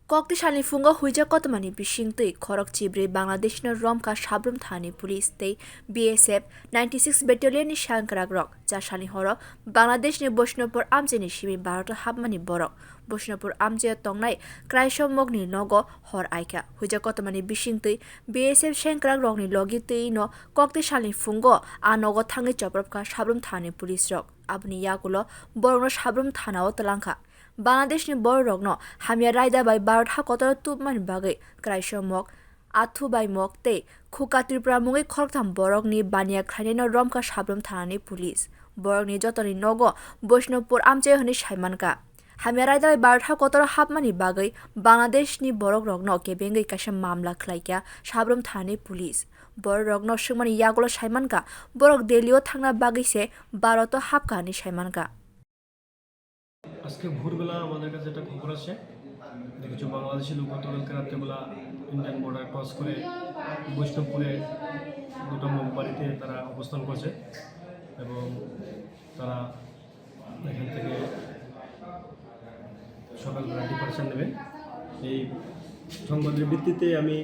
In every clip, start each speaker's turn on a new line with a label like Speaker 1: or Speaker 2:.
Speaker 1: Kokti shani fungo huija kotamani bishing tui khorok chibre Bangladeshi no romkha Sabrom thanani police tei BSF 96 battalion ni sengkrak rok ja shani horo Bangladesh ni Boshnopur amje ni shimi Bharat hapmani borok Boshnopur amje tongnai kraisho mogni nogo hor aika huija kotamani bishing tui BSF sengkrak rok ni logi tui no kokti shani fungo a nogo thangi choprapka Sabrom thanani police rok abni yakulo borno Sabrom thanao talangkha Bangladesh ni borokno Hamya raida by Bharat hakotor tupman bagai kraisho mok athu by mok te khuka tripura mungi khoroktham borok ni bania khaine no romkha Sabrom thanani police borok ni jotoni nogo Boshnopur amche honi saimanka Hamya raida by Bharat hakotor hapmani bagai Bangladesh ni borok rokno kebengai kaisa mamla khlaikya Sabrom thanani police borok rokno singmani yagulo saimanka borok delio thangna bagai se Bharat hapka ni saimanka
Speaker 2: আজকে ভোরবেলা আমাদের কাছে একটা খবর আসে যে কিছু বাংলাদেশি লোক গতকালকে রাত্রেবেলা ইন্ডিয়ান বর্ডার ক্রস করে বৈষ্ণবপুরে দুটো বাড়িতে তারা অবস্থান করছে এবং তারা এখান থেকে সকালবেলা ডিপার্চার নেবে। এই সংবাদের ভিত্তিতে আমি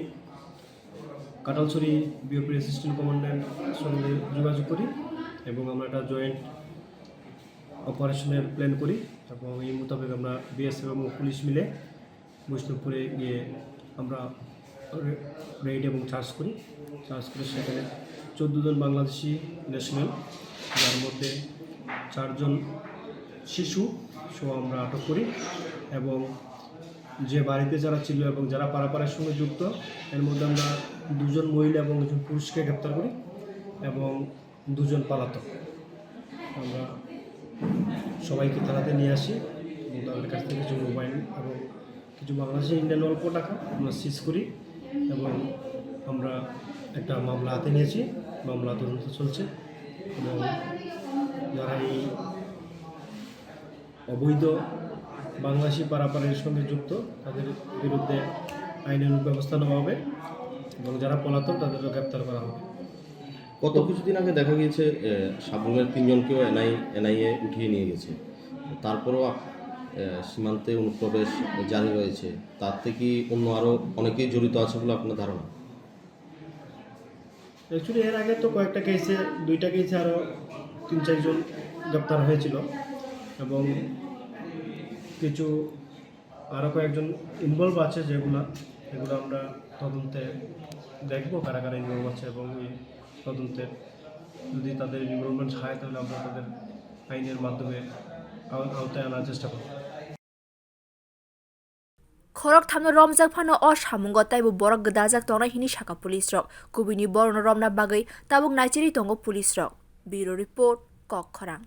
Speaker 2: কাটালছড়ি বিওপি অ্যাসিস্ট্যান্ট কমান্ড্যান্ট সঙ্গে যোগাযোগ করি এবং আমরা একটা জয়েন্ট অপারেশনের প্ল্যান করি এবং এই মোতাবেক আমরা বিএসএফ এবং পুলিশ মিলে বৈষ্ণবপুরে গিয়ে আমরা রেড এবং চার্জ করে সেখানে 14 জন বাংলাদেশি ন্যাশনাল, যার মধ্যে 4 জন শিশু সহ আমরা আটক করি এবং যে বাড়িতে যারা ছিল এবং যারা পারাপারের সঙ্গে যুক্ত এর মধ্যে আমরা 2 জন মহিলা এবং 1 জন পুরুষকে গ্রেপ্তার করি এবং 2 জন পলাতক আমরা সবাইকে থানাতে নিয়ে আসি এবং তাদের কাছ থেকে কিছু মোবাইল এবং কিছু বাংলাদেশি ইন্ডিয়ান অল্প টাকা আমরা সিজ করি এবং আমরা একটা মামলা হাতে নিয়েছি। মামলা তদন্ত চলছে এবং যারা এই অবৈধ বাংলাদেশি পারাপারের সঙ্গে যুক্ত তাদের বিরুদ্ধে আইনানুগ ব্যবস্থা নেওয়া হবে এবং যারা পলাতক তাদেরও গ্রেপ্তার করা হবে।
Speaker 3: গত কিছুদিন আগে দেখা গিয়েছে সাবরুমের 3 জনকেও এনআইএ উঠিয়ে নিয়ে গেছে, তারপরেও সীমান্তে অনুপ্রবেশ জারি রয়েছে, তার থেকে অন্য আরও অনেকেই জড়িত আছে বলে আপনার ধারণা?
Speaker 2: অ্যাকচুয়ালি এর আগে তো কয়েকটা কেসে 2টা কেসে আরও 3-4 জন গ্রেপ্তার হয়েছিল এবং কিছু আরও কয়েকজন ইনভলভ আছে এগুলো আমরা তদন্তে দেখবো কারা কারা ইনভলভ আছে এবং এই তদন্তের যদি তাদের ইনভলভমেন্ট হয় তাহলে আমরা তাদের আইনের মাধ্যমে আওতায় আনার চেষ্টা করব।
Speaker 1: khorok thamno romjak phano o samungo taibo borok gdajak tongnai hini saka police rok kubini borno romna bagai tabuk naichiri tongo police rok. Bureau report Kok Khorang.